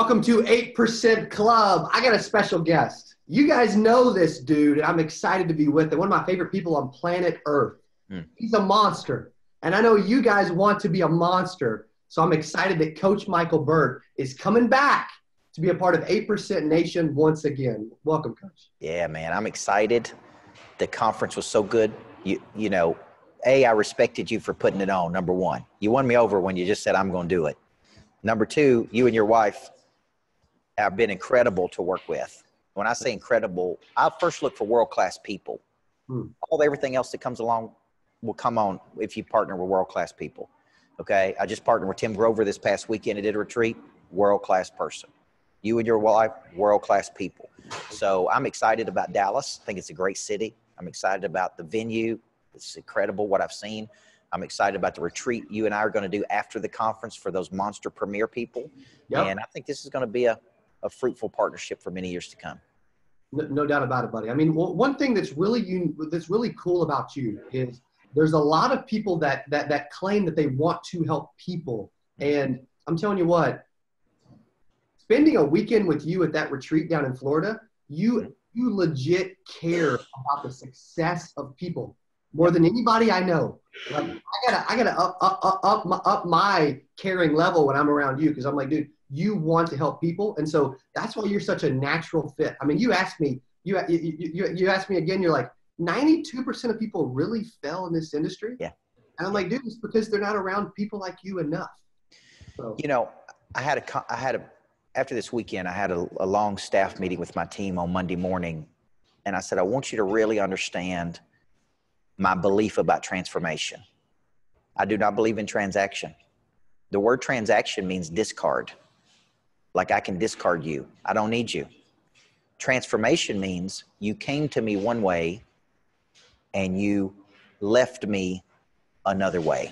Welcome to 8% Club. I got a special guest. You guys know this dude, and I'm excited to be with him. One of my favorite people on planet Earth. He's a monster, and I know you guys want to be a monster, so I'm excited that Coach Micheal Burt is coming back to be a part of 8% Nation once again. Welcome, Coach. Yeah, man, I'm excited. The conference was so good. You know, I respected you for putting it on, number one. You won me over when you just said, I'm going to do it. Number two, you and your wife have been incredible to work with. When I say incredible, I first look for world-class people. Everything else that comes along will come on if you partner with world-class people. Okay, I just partnered with Tim Grover this past weekend. I did a retreat, world-class person. You and your wife, world-class people. So I'm excited about Dallas. I think it's a great city. I'm excited about the venue. It's incredible what I've seen. I'm excited about the retreat you and I are going to do after the conference for those monster premier people. Yep. And I think this is going to be a fruitful partnership for many years to come. No doubt about it, buddy. I mean, one thing that's really cool about you is there's a lot of people that claim that they want to help people. And I'm telling you what, spending a weekend with you at that retreat down in Florida, you legit care about the success of people more than anybody I know. Like I gotta up my caring level when I'm around you, because I'm like, dude, you want to help people, and so that's why you're such a natural fit. I mean, you asked me again. You're like, 92% of people really fail in this industry. Yeah, and I'm like, dude, it's because they're not around people like you enough. So. You know, after this weekend, I had a long staff meeting with my team on Monday morning, and I said, I want you to really understand my belief about transformation. I do not believe in transaction. The word transaction means discard. Like I can discard you. I don't need you. Transformation means you came to me one way and you left me another way.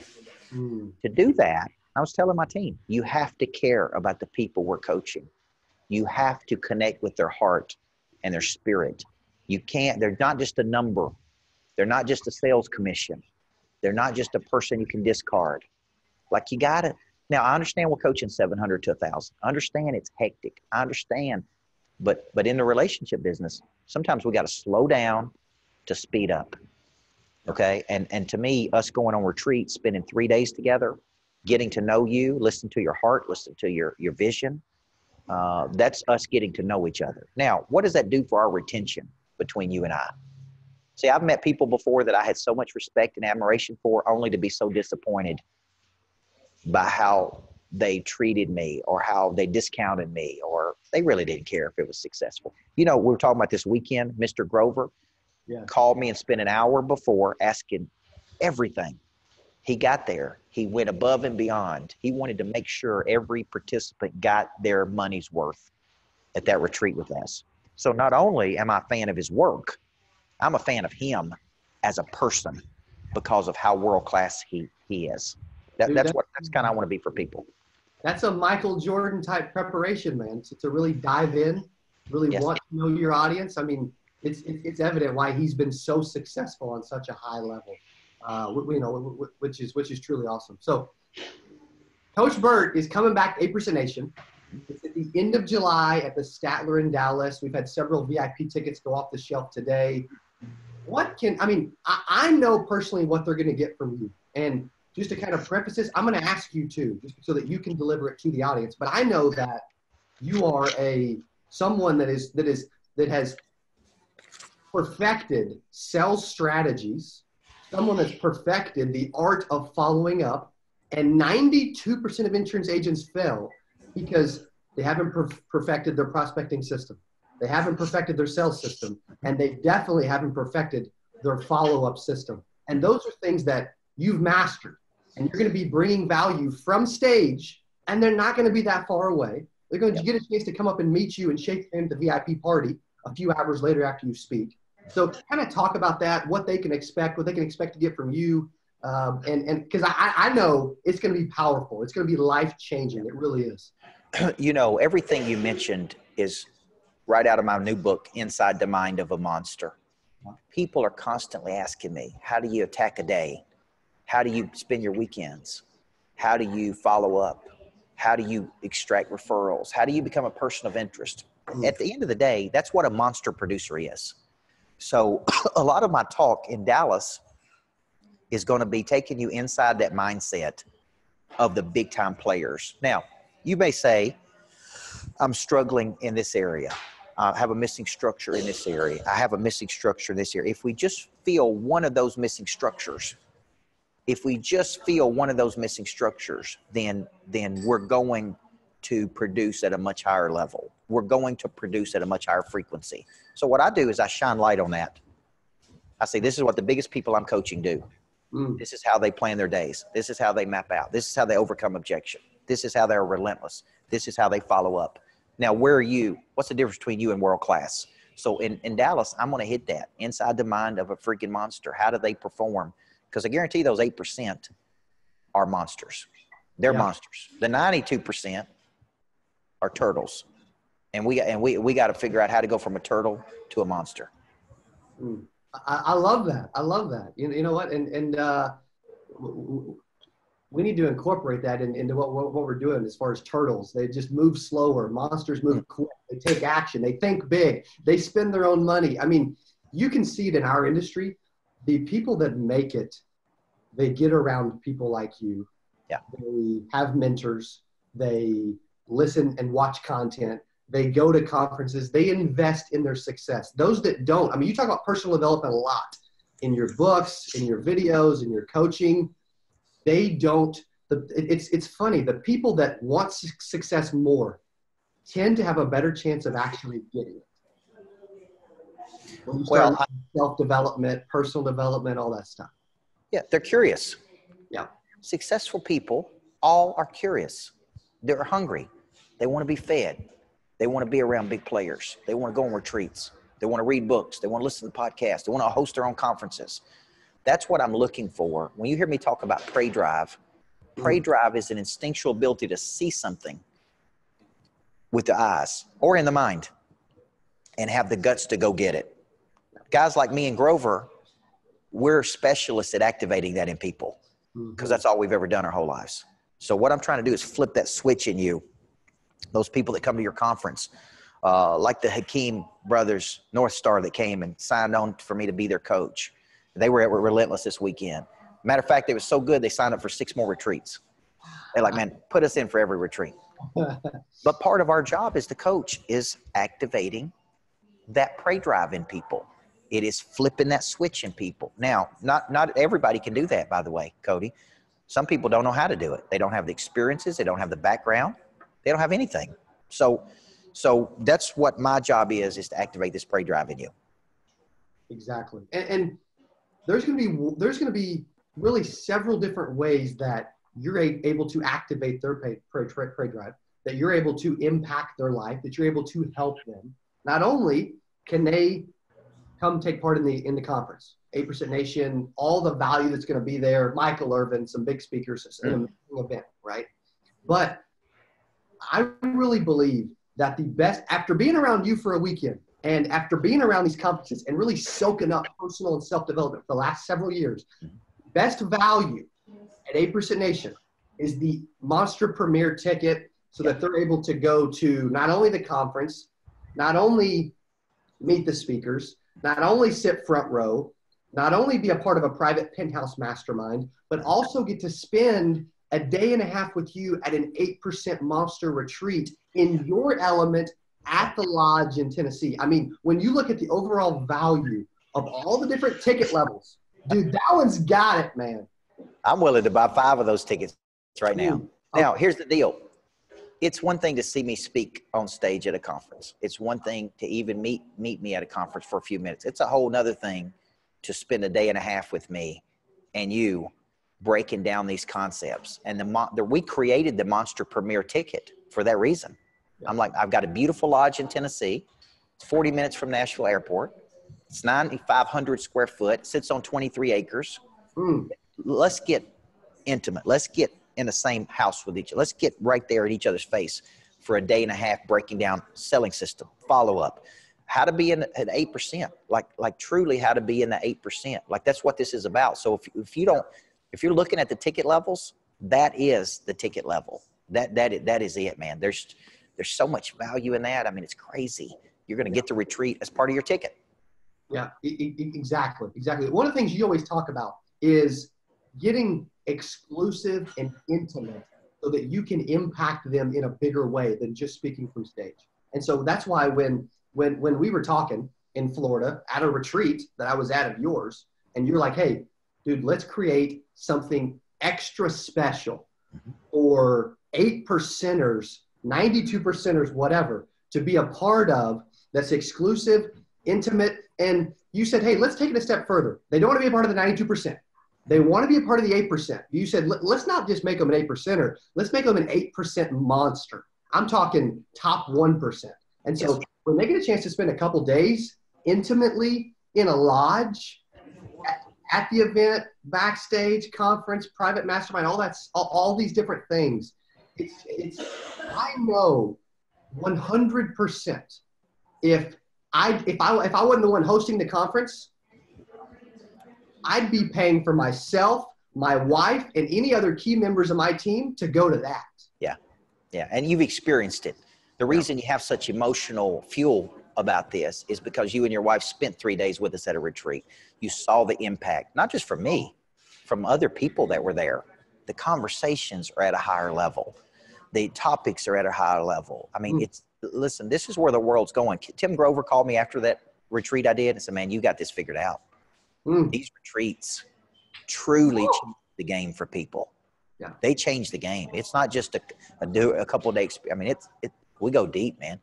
To do that, I was telling my team, you have to care about the people we're coaching. You have to connect with their heart and their spirit. You can't, they're not just a number. They're not just a sales commission. They're not just a person you can discard. Like you got it. Now, I understand we're coaching 700 to 1,000. I understand it's hectic. I understand. But in the relationship business, sometimes we got to slow down to speed up. Okay? And to me, us going on retreat, spending 3 days together, getting to know you, listen to your heart, listen to your vision, that's us getting to know each other. Now, what does that do for our retention between you and I? See, I've met people before that I had so much respect and admiration for, only to be so disappointed by how they treated me or how they discounted me, or they really didn't care if it was successful. You know, we were talking about this weekend, Mr. Grover called me and spent an hour before asking everything. He got there. He went above and beyond. He wanted to make sure every participant got their money's worth at that retreat with us. So not only am I a fan of his work, I'm a fan of him as a person because of how world-class he is. That's kind of I want to be for people. That's a Michael Jordan type preparation, man. To really dive in, really want to know your audience. I mean, it's evident why he's been so successful on such a high level, which is truly awesome. So, Coach Burt is coming back to 8% Nation. It's at the end of July at the Statler in Dallas. We've had several VIP tickets go off the shelf today. I know personally what they're going to get from you. And just to kind of preface this, I'm going to ask you too, just so that you can deliver it to the audience. But I know that you are someone that has perfected sales strategies, someone that's perfected the art of following up, and 92% of insurance agents fail because they haven't perfected their prospecting system. They haven't perfected their sales system, and they definitely haven't perfected their follow-up system. And those are things that you've mastered, and you're going to be bringing value from stage, and they're not going to be that far away. They're going to get a chance to come up and meet you and shake hands at the VIP party a few hours later after you speak. So kind of talk about that, what they can expect to get from you. And because I know it's going to be powerful. It's going to be life-changing. It really is. You know, everything you mentioned is right out of my new book, Inside the Mind of a Monster. People are constantly asking me, how do you attack a day? How do you spend your weekends? How do you follow up? How do you extract referrals? How do you become a person of interest? At the end of the day, that's what a monster producer is. So a lot of my talk in Dallas is going to be taking you inside that mindset of the big time players. Now, you may say, I'm struggling in this area. I have a missing structure in this area. I have a missing structure in this area. If we just feel one of those missing structures, then we're going to produce at a much higher level. We're going to produce at a much higher frequency. So what I do is I shine light on that. I say, this is what the biggest people I'm coaching do. This is how they plan their days. This is how they map out. This is how they overcome objection. This is how they're relentless. This is how they follow up. Now, where are you? What's the difference between you and world class? So in Dallas, I'm going to hit that inside the mind of a freaking monster. How do they perform? Because I guarantee those 8% are monsters. They're monsters. The 92% are turtles. And we got to figure out how to go from a turtle to a monster. I love that. I love that. You know what? And we need to incorporate that into what we're doing as far as turtles. They just move slower. Monsters move quick. They take action. They think big. They spend their own money. I mean, you can see it in our industry. The people that make it, they get around people like you. Yeah. They have mentors. They listen and watch content. They go to conferences. They invest in their success. Those that don't, I mean, you talk about personal development a lot in your books, in your videos, in your coaching. They don't, it's funny. The people that want success more tend to have a better chance of actually getting it. When you start self-development, personal development, all that stuff. Yeah, they're curious. Yeah. Successful people all are curious. They're hungry. They want to be fed. They want to be around big players. They want to go on retreats. They want to read books. They want to listen to podcasts. They want to host their own conferences. That's what I'm looking for. When you hear me talk about prey drive is an instinctual ability to see something with the eyes or in the mind and have the guts to go get it. Guys like me and Grover, we're specialists at activating that in people because that's all we've ever done our whole lives. So what I'm trying to do is flip that switch in you. Those people that come to your conference, like the Hakeem brothers, North Star, that came and signed on for me to be their coach. They were at Relentless this weekend. Matter of fact, it was so good, they signed up for 6 more retreats. They're like, man, put us in for every retreat. But part of our job as the coach is activating that prey drive in people. It is flipping that switch in people. Now, not everybody can do that, by the way, Cody. Some people don't know how to do it. They don't have the experiences. They don't have the background. They don't have anything. So that's what my job is to activate this prey drive in you. Exactly. And there's going to be really several different ways that you're able to activate their prey drive, that you're able to impact their life, that you're able to help them. Not only can they come take part in the conference, 8% Nation, all the value that's going to be there, Michael Irvin, some big speakers, an amazing event, right? But I really believe that the best, after being around you for a weekend and after being around these conferences and really soaking up personal and self-development for the last several years, best value at 8% Nation is the Monster Premier ticket so that they're able to go to not only the conference, not only meet the speakers, not only sit front row, not only be a part of a private penthouse mastermind, but also get to spend a day and a half with you at an 8% Monster retreat in your element at the lodge in Tennessee. I mean, when you look at the overall value of all the different ticket levels, dude, that one's got it, man. I'm willing to buy 5 of those tickets right now. Now, here's the deal. It's one thing to see me speak on stage at a conference. It's one thing to even meet me at a conference for a few minutes. It's a whole nother thing to spend a day and a half with me and you breaking down these concepts. And we created the Monster Premier ticket for that reason. I'm like, I've got a beautiful lodge in Tennessee. It's 40 minutes from Nashville Airport. It's 9,500 square foot, sits on 23 acres. Let's get intimate. Let's get in the same house with each other. Let's get right there at each other's face for a day and a half, breaking down selling system, follow-up, how to be in at 8%, like truly how to be in the 8%. Like that's what this is about. So if you're looking at the ticket levels, that is the ticket level. That is it, man. There's so much value in that. I mean, it's crazy. You're going to get the retreat as part of your ticket. Yeah, exactly. One of the things you always talk about is getting exclusive and intimate so that you can impact them in a bigger way than just speaking from stage. And so that's why when we were talking in Florida at a retreat that I was at of yours, and you're like, hey, dude, let's create something extra special for 8%ers, 92%ers, whatever, to be a part of that's exclusive, intimate. And you said, hey, let's take it a step further. They don't want to be a part of the 92%. They want to be a part of the 8%. You said, let's not just make them an 8%er. Let's make them an 8% monster. I'm talking top 1%. And so when they get a chance to spend a couple days intimately in a lodge, at the event, backstage, conference, private mastermind, all these different things, I know 100% if I wasn't the one hosting the conference, I'd be paying for myself, my wife, and any other key members of my team to go to that. Yeah. And you've experienced it. The reason you have such emotional fuel about this is because you and your wife spent 3 days with us at a retreat. You saw the impact, not just from me, from other people that were there. The conversations are at a higher level. The topics are at a higher level. I mean, listen, this is where the world's going. Tim Grover called me after that retreat I did and said, man, you got this figured out. These retreats truly change the game for people. Yeah. They change the game. It's not just a couple of days. I mean, we go deep, man.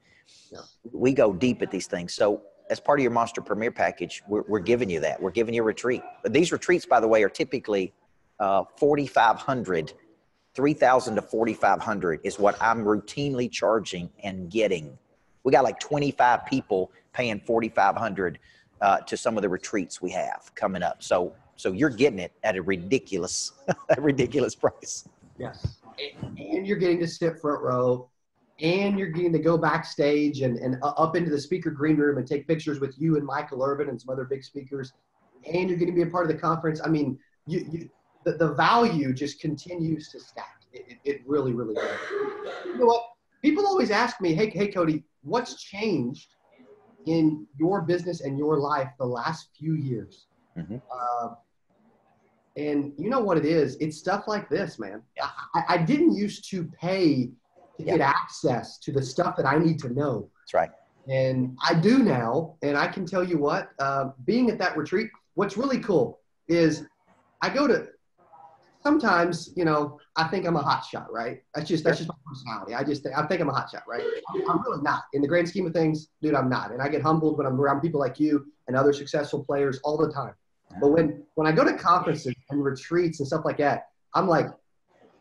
Yeah. We go deep at these things. So as part of your Monster Premier package, we're giving you that. We're giving you a retreat. But these retreats, by the way, are typically $4,500. $3,000 to $4,500 is what I'm routinely charging and getting. We got like 25 people paying $4,500 to some of the retreats we have coming up. So you're getting it at a ridiculous price. Yes. And you're getting to sit front row, and you're getting to go backstage and up into the speaker green room and take pictures with you and Michael Irvin and some other big speakers. And you're going to be a part of the conference. I mean, the value just continues to stack. It really, really does. You know what? People always ask me, hey, Cody, what's changed in your business and your life the last few years? And you know what it is? It's stuff like this, man. Yeah. I didn't used to pay to get access to the stuff that I need to know. That's right. And I do now. And I can tell you what, being at that retreat, what's really cool is I go to, sometimes, you know, I think I'm a hot shot, right? That's just my personality. I think I'm a hot shot, right? I'm really not. In the grand scheme of things, dude, I'm not. And I get humbled when I'm around people like you and other successful players all the time. But when I go to conferences and retreats and stuff like that, I'm like,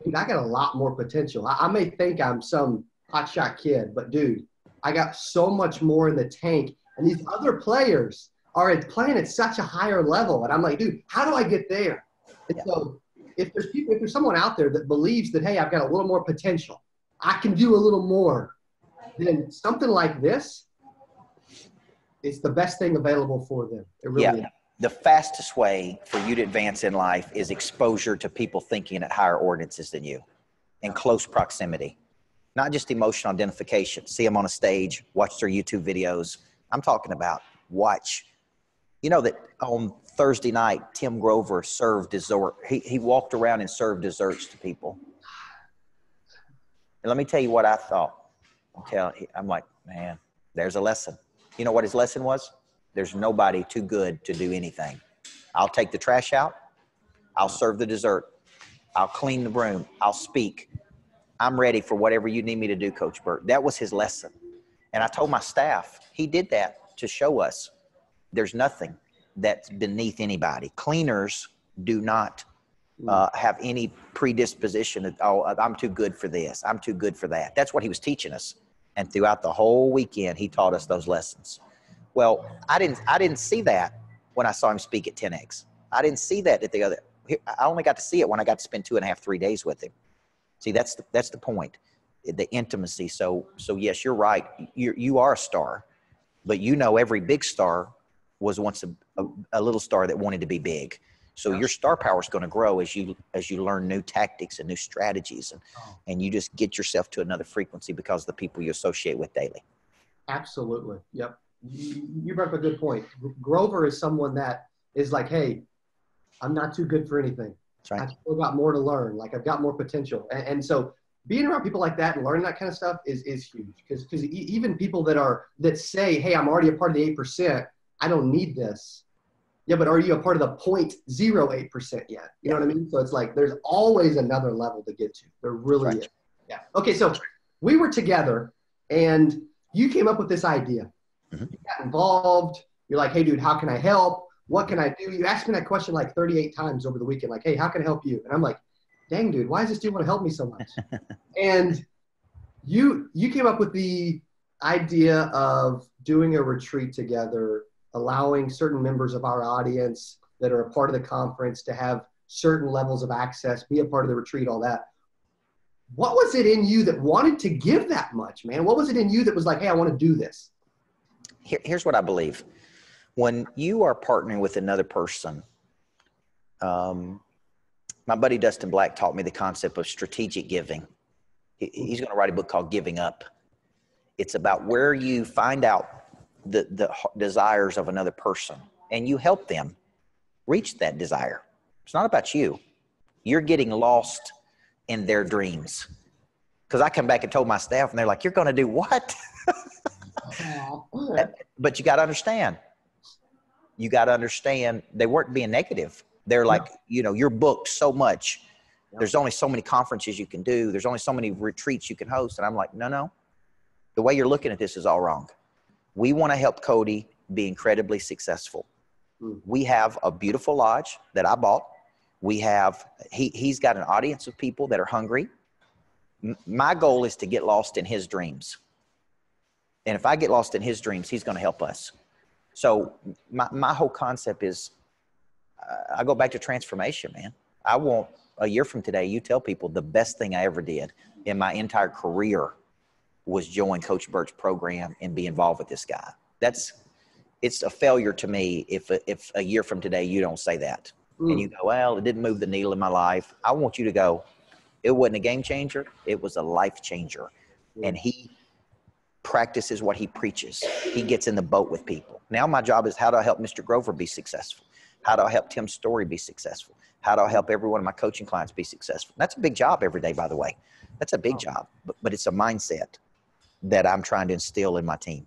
dude, I got a lot more potential. I may think I'm some hotshot kid, but dude, I got so much more in the tank. And these other players are playing at such a higher level. And I'm like, dude, how do I get there? And so if there's someone out there that believes that, hey, I've got a little more potential, I can do a little more, then something like this, it's the best thing available for them. It really is. The fastest way for you to advance in life is exposure to people thinking at higher ordinances than you, in close proximity, not just emotional identification. See them on a stage, watch their YouTube videos. I'm talking about watch. You know that on Thursday night, Tim Grover served dessert. He walked around and served desserts to people. And let me tell you what I thought. I'm like, man, there's a lesson. You know what his lesson was? There's nobody too good to do anything. I'll take the trash out. I'll serve the dessert. I'll clean the room. I'll speak. I'm ready for whatever you need me to do, Coach Burt. That was his lesson. And I told my staff, he did that to show us there's nothing that's beneath anybody. Cleaners do not have any predisposition that, oh, I'm too good for this. I'm too good for that. That's what he was teaching us. And throughout the whole weekend, he taught us those lessons. Well, I didn't see that when I saw him speak at 10X. I didn't see that at the other. I only got to see it when I got to spend 2.5, 3 days with him. See, that's the point, the intimacy. So yes, you're right. You are a star, but you know every big star was once a little star that wanted to be big. So your star power is going to grow as you learn new tactics and new strategies, and you just get yourself to another frequency because of the people you associate with daily. Absolutely. Yep. You brought up a good point. Grover is someone that is like, hey, I'm not too good for anything. That's right. I've still got more to learn. Like I've got more potential. And so being around people like that and learning that kind of stuff is huge. Because even people that say, hey, I'm already a part of the 8%, I don't need this. Yeah, but are you a part of the 0.08% yet? You know what I mean? So it's like there's always another level to get to. There really is. Yeah. Okay, so we were together and you came up with this idea. Mm-hmm. You got involved. You're like, hey, dude, how can I help? What can I do? You asked me that question like 38 times over the weekend. Like, hey, how can I help you? And I'm like, dang, dude, why does this dude want to help me so much? And you came up with the idea of doing a retreat together, allowing certain members of our audience that are a part of the conference to have certain levels of access, be a part of the retreat, all that. What was it in you that wanted to give that much, man? What was it in you that was like, hey, I want to do this? Here's what I believe. When you are partnering with another person, my buddy Dustin Black taught me the concept of strategic giving. He's going to write a book called Giving Up. It's about where you find out the desires of another person and you help them reach that desire. It's not about you. You're getting lost in their dreams. Because I come back and told my staff and they're like, you're going to do what? But you got to understand. You got to understand they weren't being negative. They're like, you're booked so much. There's only so many conferences you can do. There's only so many retreats you can host. And I'm like, no. The way you're looking at this is all wrong. We want to help Cody be incredibly successful. We have a beautiful lodge that I bought. We have, he's got an audience of people that are hungry. My goal is to get lost in his dreams. And if I get lost in his dreams, he's going to help us. So my whole concept is, I go back to transformation, man. I want a year from today, you tell people the best thing I ever did in my entire career was join Coach Burt's program and be involved with this guy. It's a failure to me if a year from today you don't say that. And you go, well, it didn't move the needle in my life. I want you to go, it wasn't a game changer. It was a life changer. And he practices what he preaches. He gets in the boat with people. Now my job is, how do I help Mr. Grover be successful? How do I help Tim Story be successful? How do I help every one of my coaching clients be successful? That's a big job every day, by the way. That's a big job, but it's a mindset that I'm trying to instill in my team.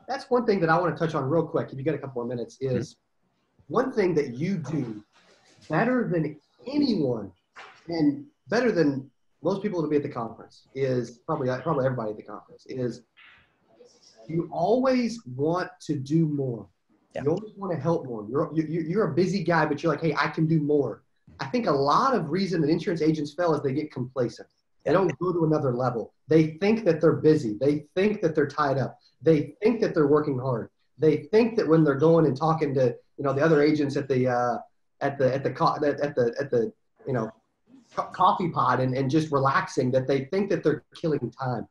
That's one thing that I want to touch on real quick, if you got a couple more minutes, is one thing that you do better than anyone and better than most people that'll be at the conference is probably everybody at the conference is you always want to do more. Yeah. You always want to help more. You're a busy guy, but you're like, hey, I can do more. I think a lot of reason that insurance agents fail is they get complacent. They don't go to another level. They think that they're busy. They think that they're tied up. They think that they're working hard. They think that when they're going and talking to the other agents at the coffee pot and just relaxing, that they think that they're killing time.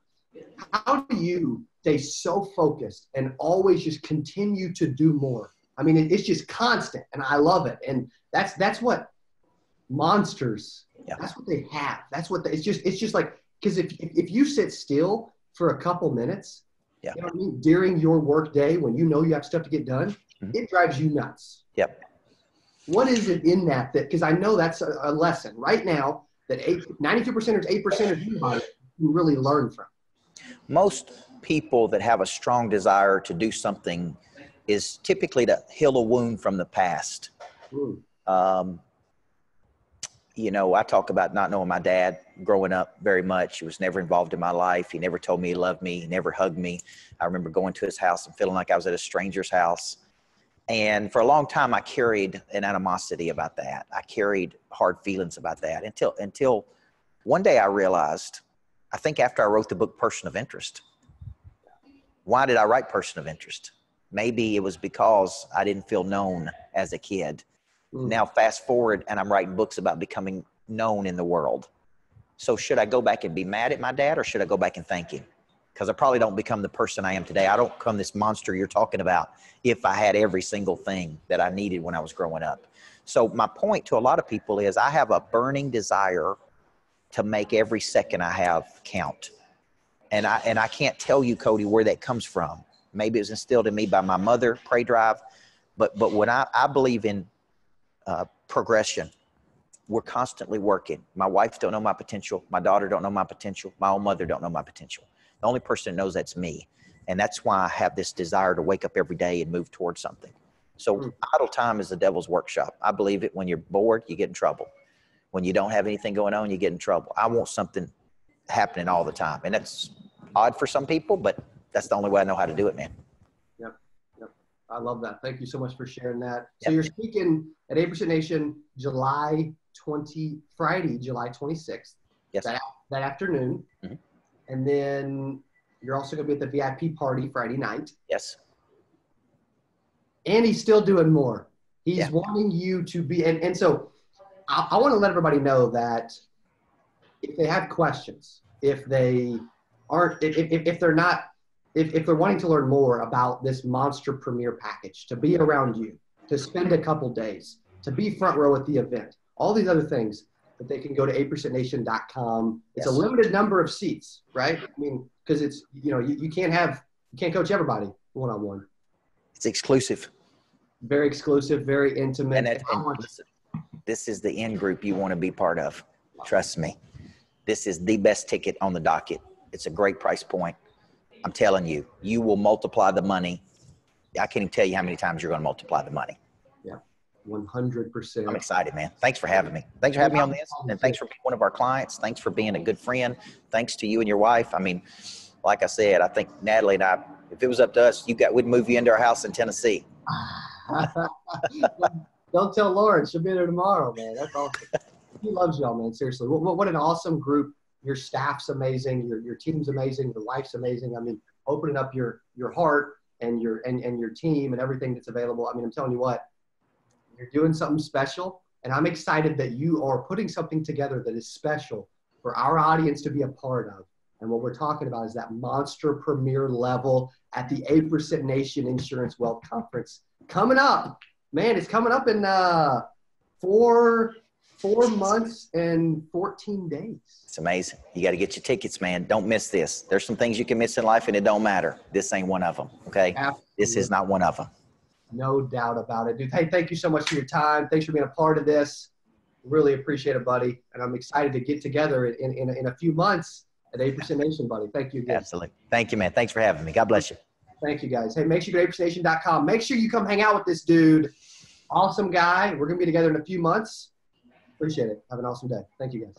How do you stay so focused and always just continue to do more? I mean, it's just constant, and I love it. And that's what monsters. Yeah. That's what they have. That's what it's just like, because if you sit still for a couple minutes, you know what I mean, during your work day when you have stuff to get done, it drives you nuts. Yep. What is it in that because I know that's a lesson right now that 92%ers, 8%ers anybody can really learn from. Most people that have a strong desire to do something is typically to heal a wound from the past. I talk about not knowing my dad growing up very much. He was never involved in my life. He never told me he loved me. He never hugged me. I remember going to his house and feeling like I was at a stranger's house. And for a long time, I carried an animosity about that. I carried hard feelings about that until one day I realized, I think after I wrote the book, Person of Interest. Why did I write Person of Interest? Maybe it was because I didn't feel known as a kid. Now fast forward and I'm writing books about becoming known in the world. So should I go back and be mad at my dad or should I go back and thank him? because I probably don't become the person I am today. I don't become this monster you're talking about if I had every single thing that I needed when I was growing up. So my point to a lot of people is I have a burning desire to make every second I have count. And I can't tell you, Cody, where that comes from. Maybe it was instilled in me by my mother, Pray Drive. But when I believe in progression, we're constantly working. My wife don't know my potential. My daughter don't know my potential. My own mother don't know my potential. The only person that knows that's me. And that's why I have this desire to wake up every day and move towards something. So idle time is the devil's workshop. I believe it. When you're bored, you get in trouble. When you don't have anything going on, you get in trouble. I want something happening all the time. And that's odd for some people, but that's the only way I know how to do it, man. Yep. I love that. Thank you so much for sharing that. So you're speaking at 8% Nation Friday, July 26th. Yes. That afternoon. Mm-hmm. And then you're also going to be at the VIP party Friday night. Yes. And he's still doing more. He's wanting you to be, and so I want to let everybody know that if they have questions, if they aren't, if they're not, if they're wanting to learn more about this Monster Premier package, to be around you, to spend a couple days, to be front row at the event, all these other things, that they can go to 8percentnation.com. It's a limited number of seats, right? I mean, because it's, you can't coach everybody one-on-one. It's exclusive. Very exclusive, very intimate. And listen, this is the in group you want to be part of. Trust me. This is the best ticket on the docket. It's a great price point. I'm telling you, you will multiply the money. I can't even tell you how many times you're going to multiply the money. Yeah, 100%. I'm excited, man. Thanks for having me. Thanks for having me on this. And thanks for being one of our clients. Thanks for being a good friend. Thanks to you and your wife. I mean, like I said, I think Natalie and I, if it was up to us, we'd move you into our house in Tennessee. Don't tell Lauren. She'll be there tomorrow, man. That's awesome. He loves y'all, man. Seriously. What an awesome group. Your staff's amazing. Your team's amazing. Your wife's amazing. I mean, opening up your heart and your team and everything that's available. I mean, I'm telling you what, you're doing something special. And I'm excited that you are putting something together that is special for our audience to be a part of. And what we're talking about is that Monster Premier level at the 8% Nation Insurance Wealth Conference coming up. Man, it's coming up in 4 months and 14 days. It's amazing. You got to get your tickets, man. Don't miss this. There's some things you can miss in life, and it don't matter. This ain't one of them, okay? Absolutely. This is not one of them. No doubt about it, dude. Hey, thank you so much for your time. Thanks for being a part of this. Really appreciate it, buddy. And I'm excited to get together in a few months at 8% Nation, buddy. Thank you again. Absolutely. Thank you, man. Thanks for having me. God bless you. Thank you, guys. Hey, make sure you go to 8percentnation.com. Make sure you come hang out with this dude. Awesome guy. We're going to be together in a few months. Appreciate it. Have an awesome day. Thank you, guys.